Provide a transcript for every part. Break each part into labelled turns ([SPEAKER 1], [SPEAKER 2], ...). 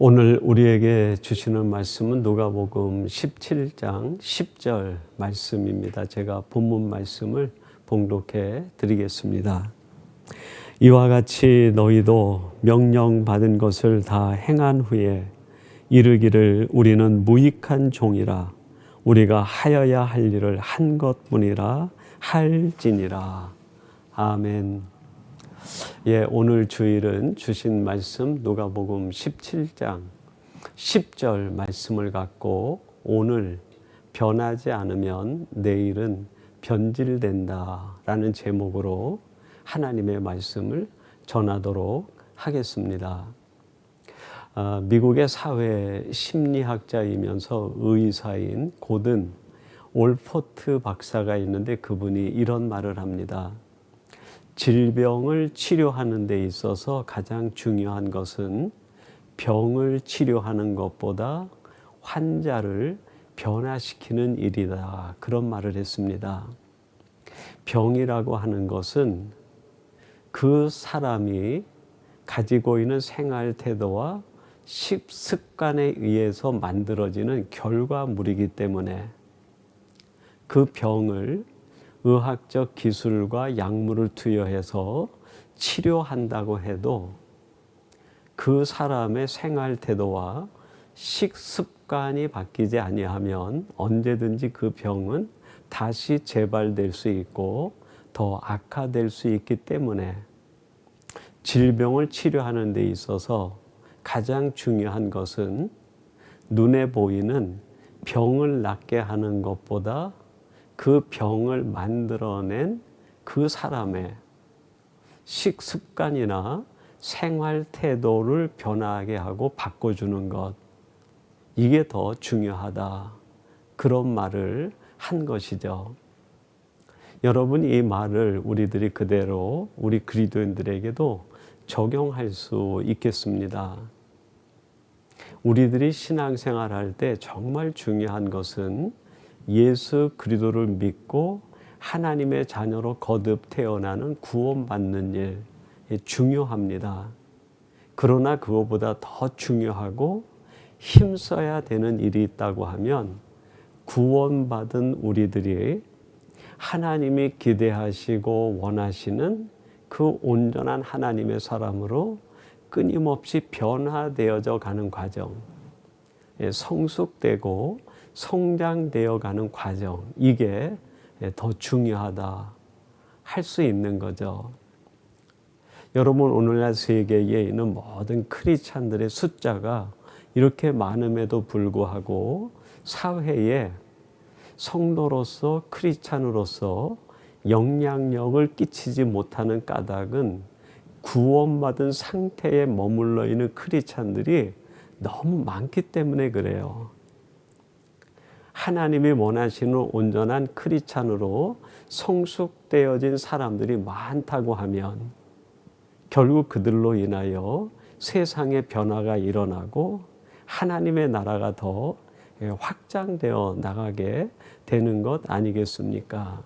[SPEAKER 1] 오늘 우리에게 주시는 말씀은 누가복음 17장 10절 말씀입니다. 제가 본문 말씀을 봉독해 드리겠습니다. 이와 같이 너희도 명령받은 것을 다 행한 후에 이르기를 우리는 무익한 종이라 우리가 하여야 할 일을 한 것뿐이라 할지니라. 아멘. 오늘 주일은 주신 말씀 누가복음 17장 10절 말씀을 갖고 오늘 변하지 않으면 내일은 변질된다라는 제목으로 하나님의 말씀을 전하도록 하겠습니다. 미국의 사회 심리학자이면서 의사인 고든 올포트 박사가 있는데 그분이 이런 말을 합니다. 질병을 치료하는 데 있어서 가장 중요한 것은 병을 치료하는 것보다 환자를 변화시키는 일이다. 그런 말을 했습니다. 병이라고 하는 것은 그 사람이 가지고 있는 생활 태도와 식습관에 의해서 만들어지는 결과물이기 때문에 그 병을 의학적 기술과 약물을 투여해서 치료한다고 해도 그 사람의 생활 태도와 식습관이 바뀌지 아니하면 언제든지 그 병은 다시 재발될 수 있고 더 악화될 수 있기 때문에 질병을 치료하는 데 있어서 가장 중요한 것은 눈에 보이는 병을 낫게 하는 것보다 그 병을 만들어낸 그 사람의 식습관이나 생활 태도를 변화하게 하고 바꿔주는 것, 이게 더 중요하다. 그런 말을 한 것이죠. 여러분, 이 말을 우리들이 그대로 우리 그리스도인들에게도 적용할 수 있겠습니다. 우리들이 신앙생활할 때 정말 중요한 것은 예수 그리스도를 믿고 하나님의 자녀로 거듭 태어나는 구원받는 일, 중요합니다. 그러나 그것보다 더 중요하고 힘써야 되는 일이 있다고 하면 구원받은 우리들이 하나님이 기대하시고 원하시는 그 온전한 하나님의 사람으로 끊임없이 변화되어져 가는 과정, 성숙되고 성장되어 가는 과정, 이게 더 중요하다 할 수 있는 거죠. 여러분, 오늘날 세계에 있는 모든 크리스찬들의 숫자가 이렇게 많음에도 불구하고 사회에 성도로서 크리스찬으로서 영향력을 끼치지 못하는 까닭은 구원받은 상태에 머물러 있는 크리스찬들이 너무 많기 때문에 그래요. 하나님이 원하시는 온전한 크리스찬으로 성숙되어진 사람들이 많다고 하면 결국 그들로 인하여 세상의 변화가 일어나고 하나님의 나라가 더 확장되어 나가게 되는 것 아니겠습니까?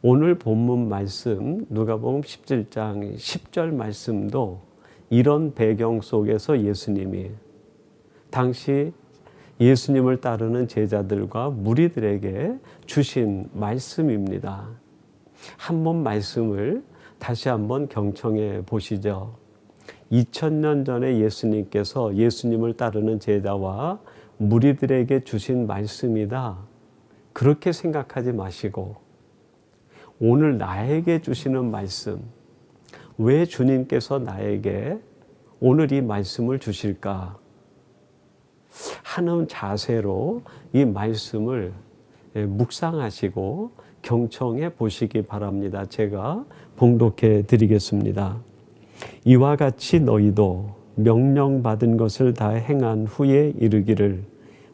[SPEAKER 1] 오늘 본문 말씀 누가복음 17장 10절 말씀도 이런 배경 속에서 예수님이 당시 예수님을 따르는 제자들과 무리들에게 주신 말씀입니다. 한번 말씀을 다시 한번 경청해 보시죠. 2000년 전에 예수님께서 예수님을 따르는 제자와 무리들에게 주신 말씀이다. 그렇게 생각하지 마시고 오늘 나에게 주시는 말씀, 왜 주님께서 나에게 오늘 이 말씀을 주실까 하는 자세로 이 말씀을 묵상하시고 경청해 보시기 바랍니다. 제가 봉독해 드리겠습니다. 이와 같이 너희도 명령받은 것을 다 행한 후에 이르기를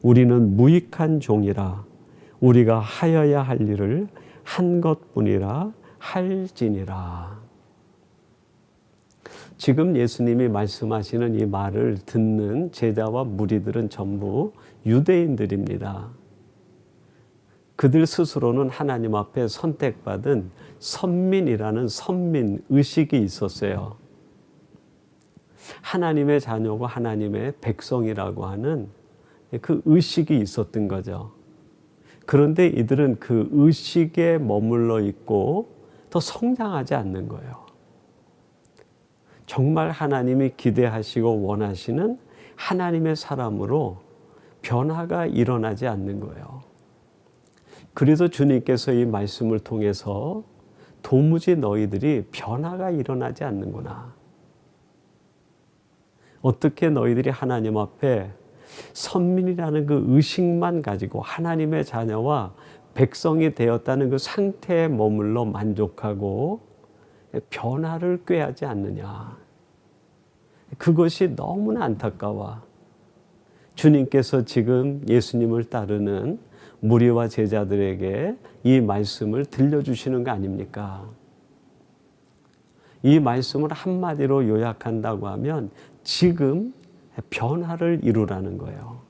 [SPEAKER 1] 우리는 무익한 종이라 우리가 하여야 할 일을 한 것뿐이라 할지니라. 지금 예수님이 말씀하시는 이 말을 듣는 제자와 무리들은 전부 유대인들입니다. 그들 스스로는 하나님 앞에 선택받은 선민이라는 선민 의식이 있었어요. 하나님의 자녀고 하나님의 백성이라고 하는 그 의식이 있었던 거죠. 그런데 이들은 그 의식에 머물러 있고 더 성장하지 않는 거예요. 정말 하나님이 기대하시고 원하시는 하나님의 사람으로 변화가 일어나지 않는 거예요. 그래서 주님께서 이 말씀을 통해서 도무지 너희들이 변화가 일어나지 않는구나. 어떻게 너희들이 하나님 앞에 선민이라는 그 의식만 가지고 하나님의 자녀와 백성이 되었다는 그 상태에 머물러 만족하고 변화를 꾀하지 않느냐. 그것이 너무나 안타까워. 주님께서 지금 예수님을 따르는 무리와 제자들에게 이 말씀을 들려주시는 거 아닙니까? 이 말씀을 한마디로 요약한다고 하면 지금 변화를 이루라는 거예요.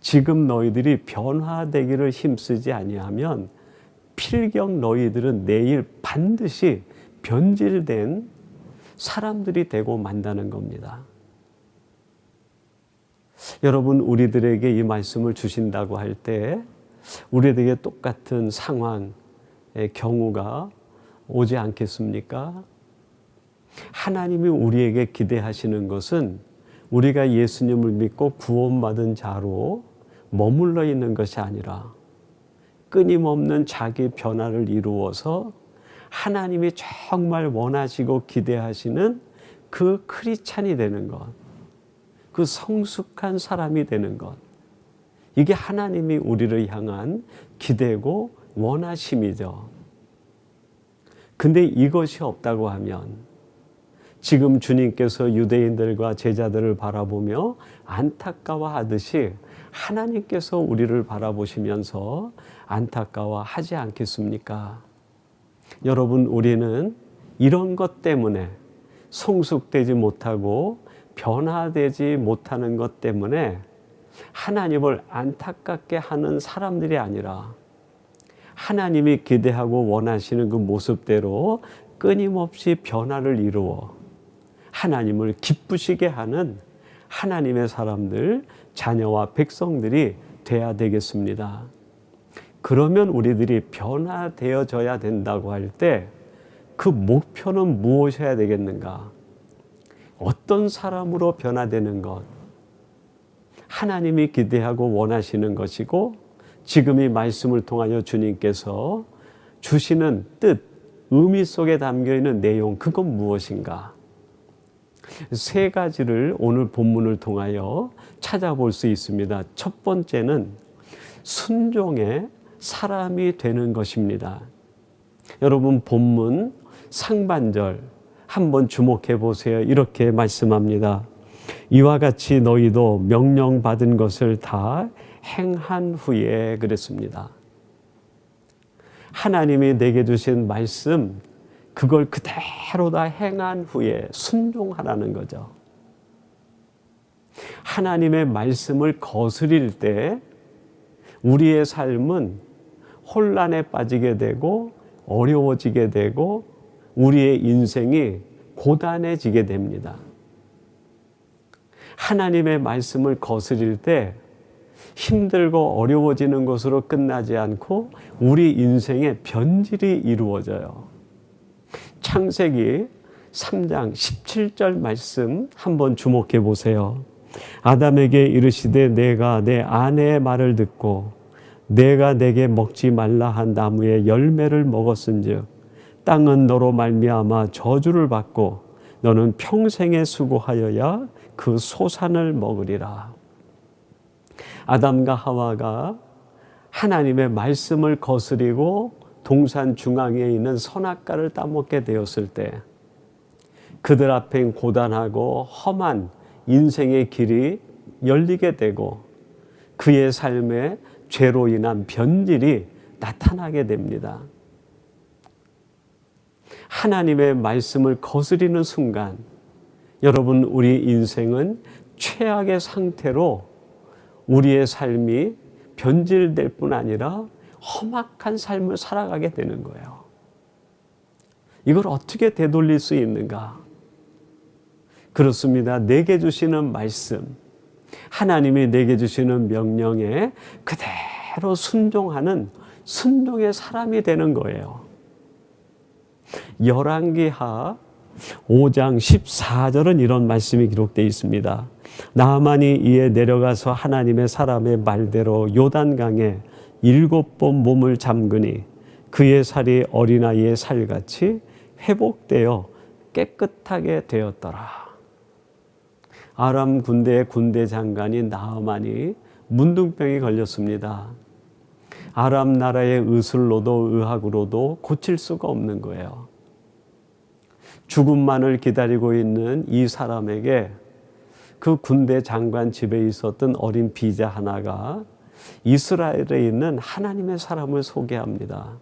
[SPEAKER 1] 지금 너희들이 변화되기를 힘쓰지 아니하면 필경 너희들은 내일 반드시 변질된 사람들이 되고 만다는 겁니다. 여러분, 우리들에게 이 말씀을 주신다고 할 때 우리들에게 똑같은 상황의 경우가 오지 않겠습니까? 하나님이 우리에게 기대하시는 것은 우리가 예수님을 믿고 구원받은 자로 머물러 있는 것이 아니라 끊임없는 자기 변화를 이루어서 하나님이 정말 원하시고 기대하시는 그 크리스찬이 되는 것, 그 성숙한 사람이 되는 것, 이게 하나님이 우리를 향한 기대고 원하심이죠. 근데 이것이 없다고 하면 지금 주님께서 유대인들과 제자들을 바라보며 안타까워하듯이 하나님께서 우리를 바라보시면서 안타까워하지 않겠습니까? 여러분, 우리는 이런 것 때문에 성숙되지 못하고 변화되지 못하는 것 때문에 하나님을 안타깝게 하는 사람들이 아니라 하나님이 기대하고 원하시는 그 모습대로 끊임없이 변화를 이루어 하나님을 기쁘시게 하는 하나님의 사람들, 자녀와 백성들이 돼야 되겠습니다. 그러면 우리들이 변화되어져야 된다고 할 때 그 목표는 무엇이어야 되겠는가? 어떤 사람으로 변화되는 것? 하나님이 기대하고 원하시는 것이고 지금 이 말씀을 통하여 주님께서 주시는 뜻, 의미 속에 담겨있는 내용, 그건 무엇인가? 세 가지를 오늘 본문을 통하여 찾아볼 수 있습니다. 첫 번째는 순종의 사람이 되는 것입니다. 여러분, 본문 상반절 한번 주목해 보세요. 이렇게 말씀합니다. 이와 같이 너희도 명령받은 것을 다 행한 후에, 그랬습니다. 하나님이 내게 주신 말씀, 그걸 그대로 다 행한 후에 순종하라는 거죠. 하나님의 말씀을 거스릴 때 우리의 삶은 혼란에 빠지게 되고 어려워지게 되고 우리의 인생이 고단해지게 됩니다. 하나님의 말씀을 거스릴 때 힘들고 어려워지는 것으로 끝나지 않고 우리 인생의 변질이 이루어져요. 창세기 3장 17절 말씀 한번 주목해 보세요. 아담에게 이르시되 내가 내 아내의 말을 듣고 내가 내게 먹지 말라 한 나무의 열매를 먹었은즉 땅은 너로 말미암아 저주를 받고 너는 평생에 수고하여야 그 소산을 먹으리라. 아담과 하와가 하나님의 말씀을 거스리고 동산 중앙에 있는 선악과를 따먹게 되었을 때 그들 앞엔 고단하고 험한 인생의 길이 열리게 되고 그의 삶에 죄로 인한 변질이 나타나게 됩니다. 하나님의 말씀을 거스리는 순간 여러분, 우리 인생은 최악의 상태로 우리의 삶이 변질될 뿐 아니라 험악한 삶을 살아가게 되는 거예요. 이걸 어떻게 되돌릴 수 있는가? 그렇습니다. 내게 주시는 말씀, 하나님이 내게 주시는 명령에 그대로 순종하는 순종의 사람이 되는 거예요. 열왕기하 5장 14절은 이런 말씀이 기록되어 있습니다. 나아만이 이에 내려가서 하나님의 사람의 말대로 요단강에 7번 몸을 잠그니 그의 살이 어린아이의 살같이 회복되어 깨끗하게 되었더라. 아람 군대의 군대 장관인 나아만이 문둥병이 걸렸습니다. 아람 나라의 의술로도 의학으로도 고칠 수가 없는 거예요. 죽음만을 기다리고 있는 이 사람에게 그 군대 장관 집에 있었던 어린 비자 하나가 이스라엘에 있는 하나님의 사람을 소개합니다.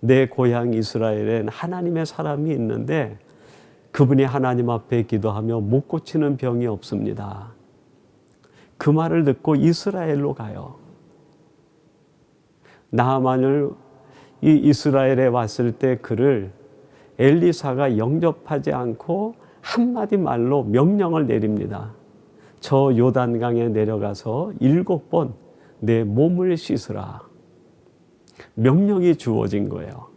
[SPEAKER 1] 내 고향 이스라엘엔 하나님의 사람이 있는데 그분이 하나님 앞에 기도하며 못 고치는 병이 없습니다. 그 말을 듣고 이스라엘로 가요. 나아만을 이 이스라엘에 왔을 때 그를 엘리사가 영접하지 않고 한마디 말로 명령을 내립니다. 저 요단강에 내려가서 7번 내 몸을 씻으라. 명령이 주어진 거예요.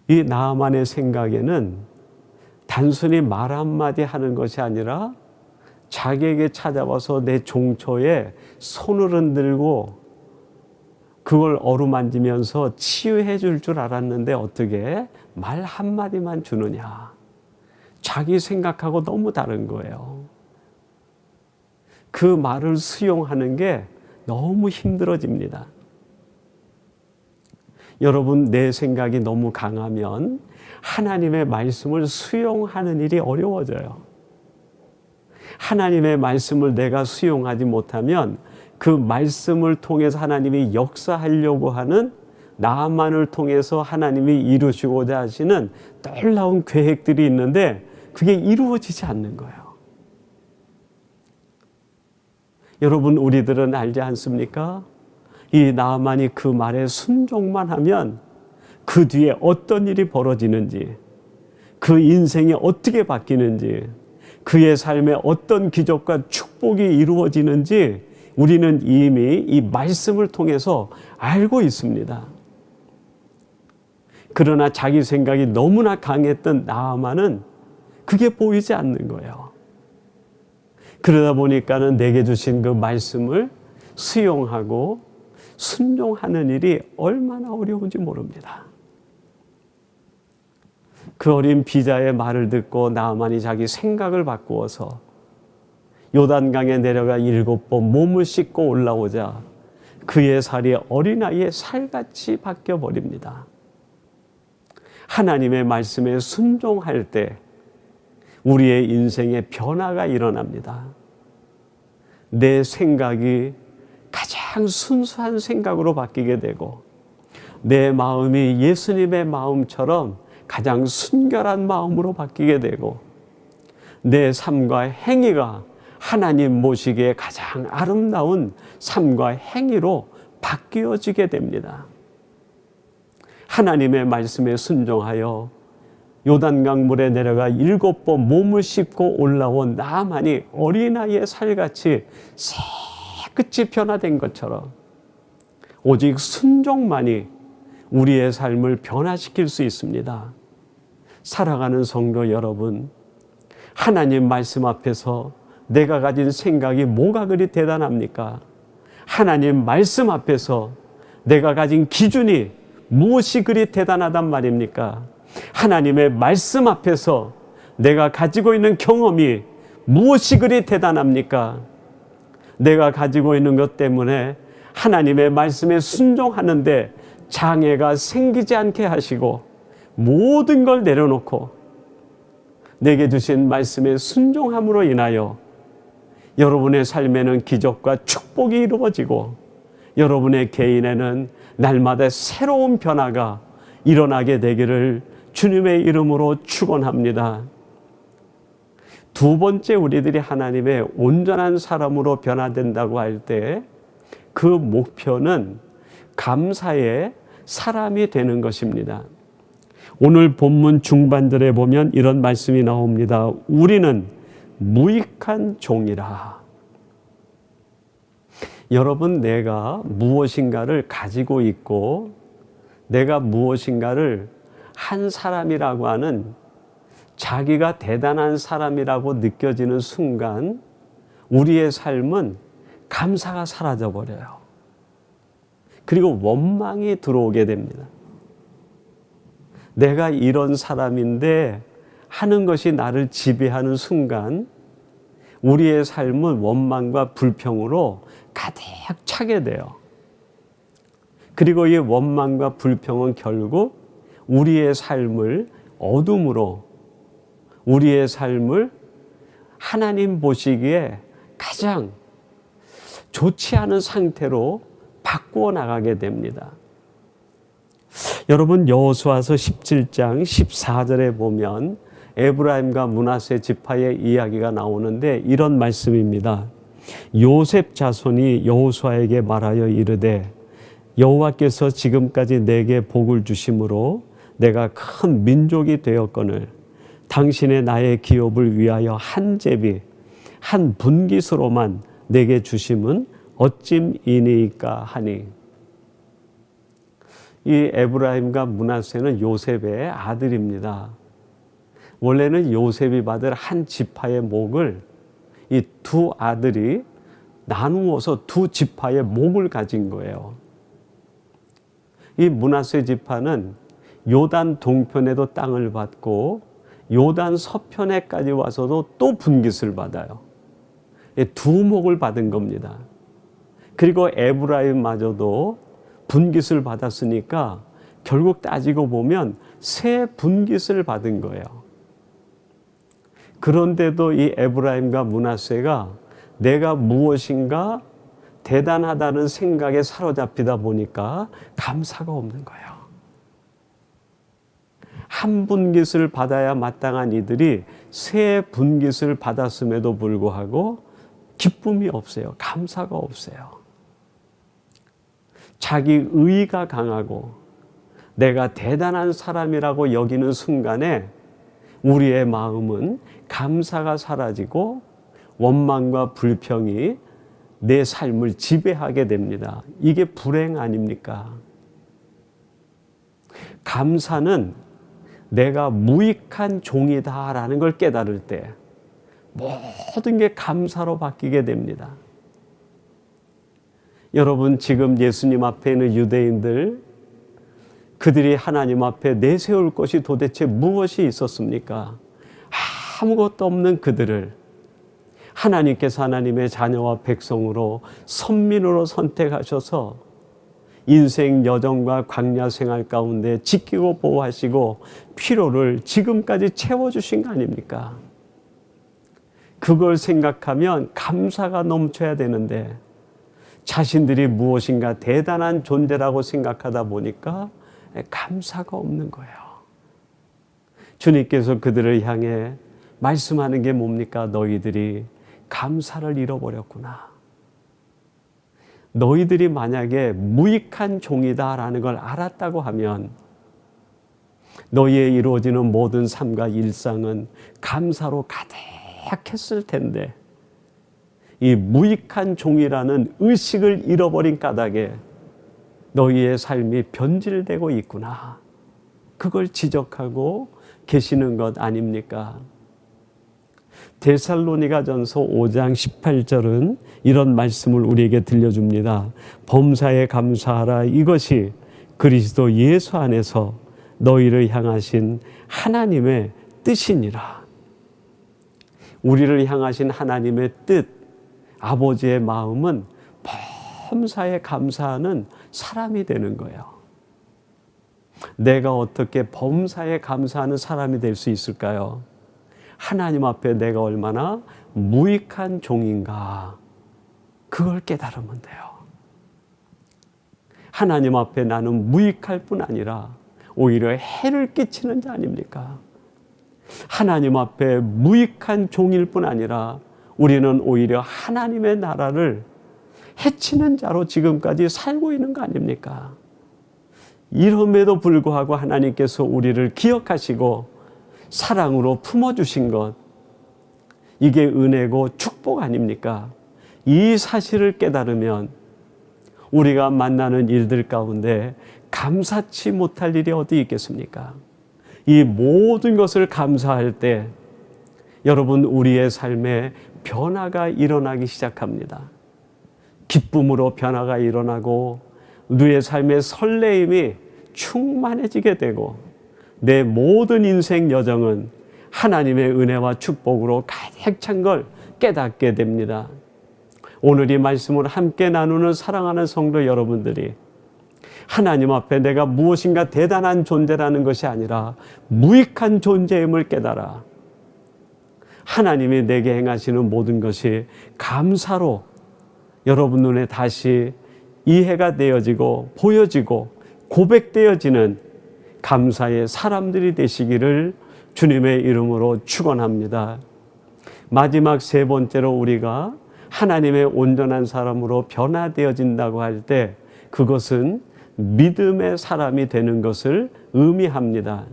[SPEAKER 1] 이 나아만의 생각에는 단순히 말 한마디 하는 것이 아니라 자기에게 찾아와서 내 종초에 손을 흔들고 그걸 어루만지면서 치유해 줄 줄 알았는데 어떻게 말 한마디만 주느냐. 자기 생각하고 너무 다른 거예요. 그 말을 수용하는 게 너무 힘들어집니다. 여러분, 내 생각이 너무 강하면 하나님의 말씀을 수용하는 일이 어려워져요. 하나님의 말씀을 내가 수용하지 못하면 그 말씀을 통해서 하나님이 역사하려고 하는 나만을 통해서 하나님이 이루시고자 하시는 놀라운 계획들이 있는데 그게 이루어지지 않는 거예요. 여러분, 우리들은 알지 않습니까? 이 나만이 그 말에 순종만 하면 그 뒤에 어떤 일이 벌어지는지, 그 인생이 어떻게 바뀌는지, 그의 삶에 어떤 기적과 축복이 이루어지는지 우리는 이미 이 말씀을 통해서 알고 있습니다. 그러나 자기 생각이 너무나 강했던 나아만은 그게 보이지 않는 거예요. 그러다 보니까는 내게 주신 그 말씀을 수용하고 순종하는 일이 얼마나 어려운지 모릅니다. 그 어린 비자의 말을 듣고 나아만이 자기 생각을 바꾸어서 요단강에 내려가 7번 몸을 씻고 올라오자 그의 살이 어린아이의 살같이 바뀌어버립니다. 하나님의 말씀에 순종할 때 우리의 인생에 변화가 일어납니다. 내 생각이 가장 순수한 생각으로 바뀌게 되고 내 마음이 예수님의 마음처럼 가장 순결한 마음으로 바뀌게 되고 내 삶과 행위가 하나님 모시기에 가장 아름다운 삶과 행위로 바뀌어지게 됩니다. 하나님의 말씀에 순종하여 요단강 물에 내려가 7번 몸을 씻고 올라온 나아만이 어린아이의 살같이 깨끗이 변화된 것처럼 오직 순종만이 우리의 삶을 변화시킬 수 있습니다. 살아가는 성도 여러분, 하나님 말씀 앞에서 내가 가진 생각이 뭐가 그리 대단합니까? 하나님 말씀 앞에서 내가 가진 기준이 무엇이 그리 대단하단 말입니까? 하나님의 말씀 앞에서 내가 가지고 있는 경험이 무엇이 그리 대단합니까? 내가 가지고 있는 것 때문에 하나님의 말씀에 순종하는데 장애가 생기지 않게 하시고 모든 걸 내려놓고 내게 주신 말씀에 순종함으로 인하여 여러분의 삶에는 기적과 축복이 이루어지고 여러분의 개인에는 날마다 새로운 변화가 일어나게 되기를 주님의 이름으로 축원합니다. 두 번째, 우리들이 하나님의 온전한 사람으로 변화된다고 할 때 그 목표는 감사의 사람이 되는 것입니다. 오늘 본문 중반절에 보면 이런 말씀이 나옵니다. 우리는 무익한 종이라. 여러분, 내가 무엇인가를 가지고 있고 내가 무엇인가를 한 사람이라고 하는, 자기가 대단한 사람이라고 느껴지는 순간 우리의 삶은 감사가 사라져 버려요. 그리고 원망이 들어오게 됩니다. 내가 이런 사람인데 하는 것이 나를 지배하는 순간 우리의 삶은 원망과 불평으로 가득 차게 돼요. 그리고 이 원망과 불평은 결국 우리의 삶을 어둠으로, 우리의 삶을 하나님 보시기에 가장 좋지 않은 상태로 바꾸어 나가게 됩니다. 여러분, 여호수아서 17장 14절에 보면 에브라임과 므낫세 지파의 이야기가 나오는데 이런 말씀입니다. 요셉 자손이 여호수아에게 말하여 이르되 여호와께서 지금까지 내게 복을 주심으로 내가 큰 민족이 되었거늘 당신의 나의 기업을 위하여 한 제비 한 분깃으로만 내게 주심은 어찜이니까 하니. 이 에브라임과 므낫세는 요셉의 아들입니다. 원래는 요셉이 받을 한 지파의 목을 이 두 아들이 나누어서 두 지파의 목을 가진 거예요. 이 므낫세 지파는 요단 동편에도 땅을 받고 요단 서편에까지 와서도 또 분깃을 받아요. 두 목을 받은 겁니다. 그리고 에브라임마저도 분깃을 받았으니까 결국 따지고 보면 세 분깃을 받은 거예요. 그런데도 이 에브라임과 므낫세가 내가 무엇인가 대단하다는 생각에 사로잡히다 보니까 감사가 없는 거예요. 한 분깃을 받아야 마땅한 이들이 세 분깃을 받았음에도 불구하고 기쁨이 없어요. 감사가 없어요. 자기 의의가 강하고 내가 대단한 사람이라고 여기는 순간에 우리의 마음은 감사가 사라지고 원망과 불평이 내 삶을 지배하게 됩니다. 이게 불행 아닙니까? 감사는 내가 무익한 종이다라는 걸 깨달을 때 모든 게 감사로 바뀌게 됩니다. 여러분, 지금 예수님 앞에 있는 유대인들, 그들이 하나님 앞에 내세울 것이 도대체 무엇이 있었습니까? 아무것도 없는 그들을 하나님께서 하나님의 자녀와 백성으로 선민으로 선택하셔서 인생 여정과 광야 생활 가운데 지키고 보호하시고 필요를 지금까지 채워주신 거 아닙니까? 그걸 생각하면 감사가 넘쳐야 되는데 자신들이 무엇인가 대단한 존재라고 생각하다 보니까 감사가 없는 거예요. 주님께서 그들을 향해 말씀하는 게 뭡니까? 너희들이 감사를 잃어버렸구나. 너희들이 만약에 무익한 종이다라는 걸 알았다고 하면 너희의 이루어지는 모든 삶과 일상은 감사로 가득했을 텐데 이 무익한 종이라는 의식을 잃어버린 까닭에 너희의 삶이 변질되고 있구나. 그걸 지적하고 계시는 것 아닙니까? 데살로니가전서 5장 18절은 이런 말씀을 우리에게 들려줍니다. 범사에 감사하라. 이것이 그리스도 예수 안에서 너희를 향하신 하나님의 뜻이니라. 우리를 향하신 하나님의 뜻, 아버지의 마음은 범사에 감사하는 사람이 되는 거예요. 내가 어떻게 범사에 감사하는 사람이 될 수 있을까요? 하나님 앞에 내가 얼마나 무익한 종인가, 그걸 깨달으면 돼요. 하나님 앞에 나는 무익할 뿐 아니라 오히려 해를 끼치는 자 아닙니까? 하나님 앞에 무익한 종일 뿐 아니라 우리는 오히려 하나님의 나라를 해치는 자로 지금까지 살고 있는 거 아닙니까? 이럼에도 불구하고 하나님께서 우리를 기억하시고 사랑으로 품어주신 것, 이게 은혜고 축복 아닙니까? 이 사실을 깨달으면 우리가 만나는 일들 가운데 감사치 못할 일이 어디 있겠습니까? 이 모든 것을 감사할 때 여러분, 우리의 삶에 변화가 일어나기 시작합니다. 기쁨으로 변화가 일어나고 우리의 삶의 설레임이 충만해지게 되고 내 모든 인생 여정은 하나님의 은혜와 축복으로 가득 찬 걸 깨닫게 됩니다. 오늘 이 말씀을 함께 나누는 사랑하는 성도 여러분들이 하나님 앞에 내가 무엇인가 대단한 존재라는 것이 아니라 무익한 존재임을 깨달아 하나님이 내게 행하시는 모든 것이 감사로 여러분 눈에 다시 이해가 되어지고 보여지고 고백되어지는 감사의 사람들이 되시기를 주님의 이름으로 축원합니다. 마지막 세 번째로 우리가 하나님의 온전한 사람으로 변화되어진다고 할 때 그것은 믿음의 사람이 되는 것을 의미합니다.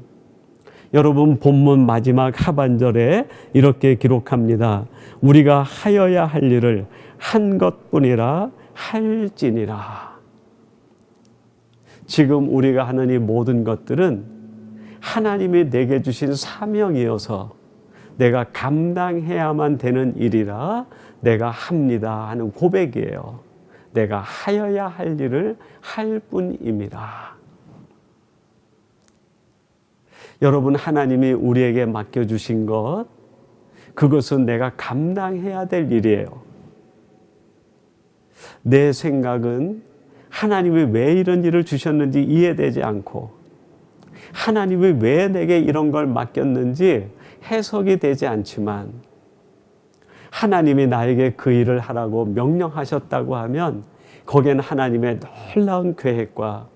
[SPEAKER 1] 여러분, 본문 마지막 하반절에 이렇게 기록합니다. 우리가 하여야 할 일을 한 것뿐이라 할지니라. 지금 우리가 하는 이 모든 것들은 하나님이 내게 주신 사명이어서 내가 감당해야만 되는 일이라 내가 합니다 하는 고백이에요. 내가 하여야 할 일을 할 뿐입니다. 여러분, 하나님이 우리에게 맡겨주신 것, 그것은 내가 감당해야 될 일이에요. 내 생각은 하나님이 왜 이런 일을 주셨는지 이해되지 않고 하나님이 왜 내게 이런 걸 맡겼는지 해석이 되지 않지만 하나님이 나에게 그 일을 하라고 명령하셨다고 하면 거기에는 하나님의 놀라운 계획과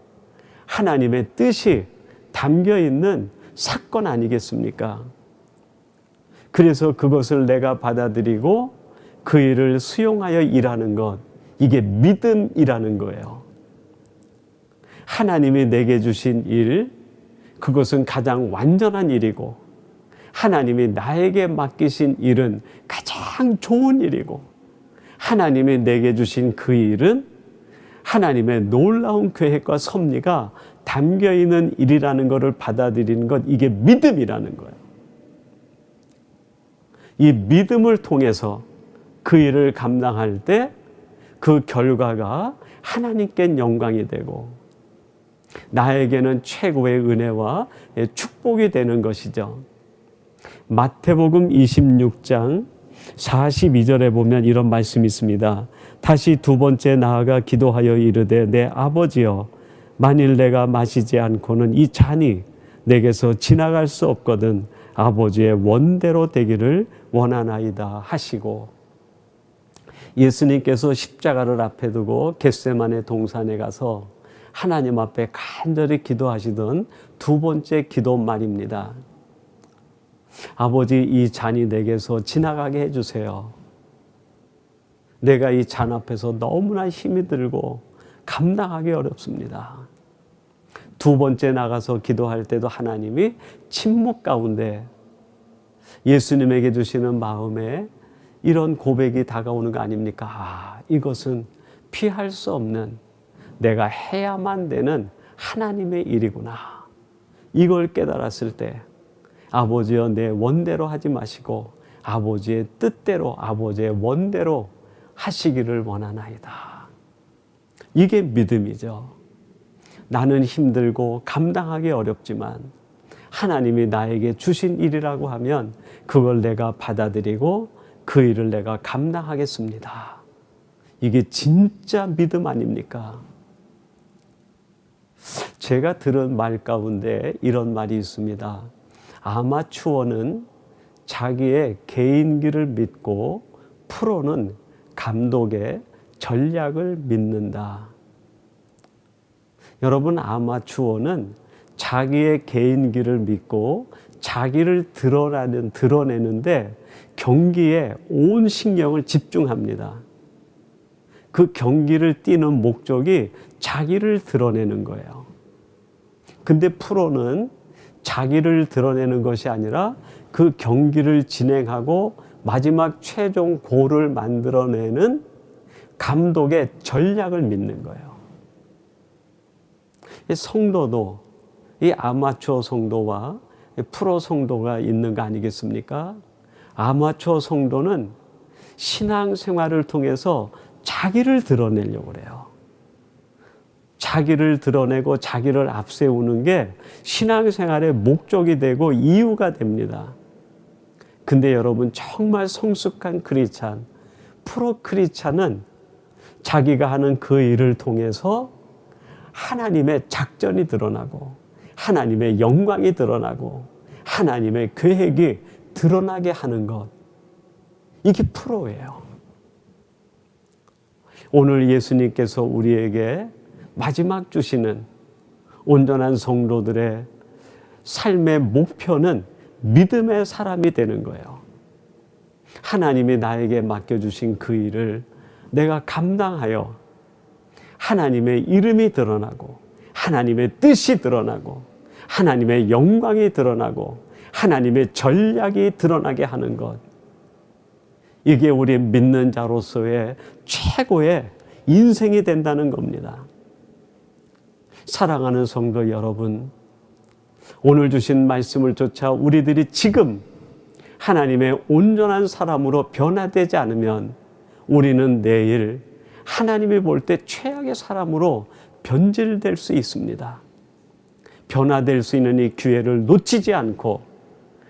[SPEAKER 1] 하나님의 뜻이 담겨 있는 사건 아니겠습니까? 그래서 그것을 내가 받아들이고 그 일을 수용하여 일하는 것, 이게 믿음이라는 거예요. 하나님이 내게 주신 일, 그것은 가장 완전한 일이고 하나님이 나에게 맡기신 일은 가장 좋은 일이고 하나님이 내게 주신 그 일은 하나님의 놀라운 계획과 섭리가 담겨있는 일이라는 것을 받아들이는 것, 이게 믿음이라는 거예요. 이 믿음을 통해서 그 일을 감당할 때 그 결과가 하나님께 영광이 되고 나에게는 최고의 은혜와 축복이 되는 것이죠. 마태복음 26장 42절에 보면 이런 말씀이 있습니다. 다시 두 번째 나아가 기도하여 이르되 내 아버지여, 만일 내가 마시지 않고는 이 잔이 내게서 지나갈 수 없거든 아버지의 원대로 되기를 원하나이다 하시고, 예수님께서 십자가를 앞에 두고 겟세마네 동산에 가서 하나님 앞에 간절히 기도하시던 두 번째 기도 말입니다. 아버지, 이 잔이 내게서 지나가게 해주세요. 내가 이 잔 앞에서 너무나 힘이 들고 감당하기 어렵습니다. 두 번째 나가서 기도할 때도 하나님이 침묵 가운데 예수님에게 주시는 마음에 이런 고백이 다가오는 거 아닙니까? 이것은 피할 수 없는, 내가 해야만 되는 하나님의 일이구나. 이걸 깨달았을 때 아버지여, 내 원대로 하지 마시고 아버지의 뜻대로, 아버지의 원대로 하시기를 원하나이다. 이게 믿음이죠. 나는 힘들고 감당하기 어렵지만 하나님이 나에게 주신 일이라고 하면 그걸 내가 받아들이고 그 일을 내가 감당하겠습니다. 이게 진짜 믿음 아닙니까? 제가 들은 말 가운데 이런 말이 있습니다. 아마추어는 자기의 개인기를 믿고 프로는 감독의 전략을 믿는다. 여러분, 아마추어는 자기의 개인기를 믿고 자기를 드러내는데 경기에 온 신경을 집중합니다. 그 경기를 뛰는 목적이 자기를 드러내는 거예요. 근데 프로는 자기를 드러내는 것이 아니라 그 경기를 진행하고 마지막 최종 골을 만들어내는 감독의 전략을 믿는 거예요. 이 성도도 이 아마추어 성도와 프로 성도가 있는 거 아니겠습니까? 아마추어 성도는 신앙생활을 통해서 자기를 드러내려고 그래요. 자기를 드러내고 자기를 앞세우는 게 신앙생활의 목적이 되고 이유가 됩니다. 근데 여러분, 정말 성숙한 크리스찬, 프로 크리스찬은 자기가 하는 그 일을 통해서 하나님의 작전이 드러나고 하나님의 영광이 드러나고 하나님의 계획이 드러나게 하는 것, 이게 프로예요. 오늘 예수님께서 우리에게 마지막 주시는 온전한 성도들의 삶의 목표는 믿음의 사람이 되는 거예요. 하나님이 나에게 맡겨주신 그 일을 내가 감당하여 하나님의 이름이 드러나고 하나님의 뜻이 드러나고 하나님의 영광이 드러나고 하나님의 전략이 드러나게 하는 것, 이게 우리 믿는 자로서의 최고의 인생이 된다는 겁니다. 사랑하는 성도 여러분, 오늘 주신 말씀을 쫓아 우리들이 지금 하나님의 온전한 사람으로 변화되지 않으면 우리는 내일 하나님이 볼 때 최악의 사람으로 변질될 수 있습니다. 변화될 수 있는 이 기회를 놓치지 않고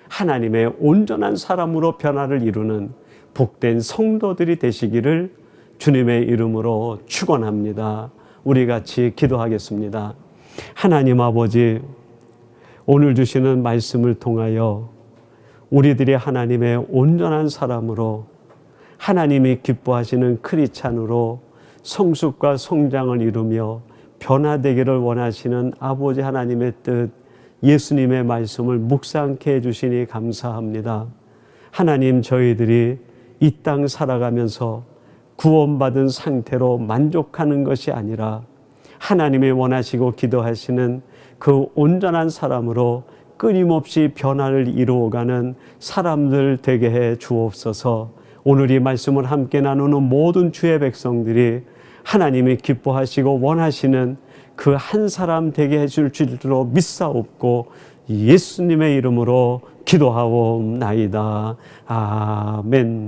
[SPEAKER 1] 하나님의 온전한 사람으로 변화를 이루는 복된 성도들이 되시기를 주님의 이름으로 축원합니다. 우리 같이 기도하겠습니다. 하나님 아버지, 오늘 주시는 말씀을 통하여 우리들이 하나님의 온전한 사람으로 하나님이 기뻐하시는 크리스찬으로 성숙과 성장을 이루며 변화되기를 원하시는 아버지 하나님의 뜻, 예수님의 말씀을 묵상케 해주시니 감사합니다. 하나님, 저희들이 이 땅 살아가면서 구원받은 상태로 만족하는 것이 아니라 하나님이 원하시고 기도하시는 그 온전한 사람으로 끊임없이 변화를 이루어가는 사람들 되게 해 주옵소서. 오늘 이 말씀을 함께 나누는 모든 주의 백성들이 하나님이 기뻐하시고 원하시는 그 한 사람 되게 해줄 줄로 믿사옵고 예수님의 이름으로 기도하옵나이다. 아멘.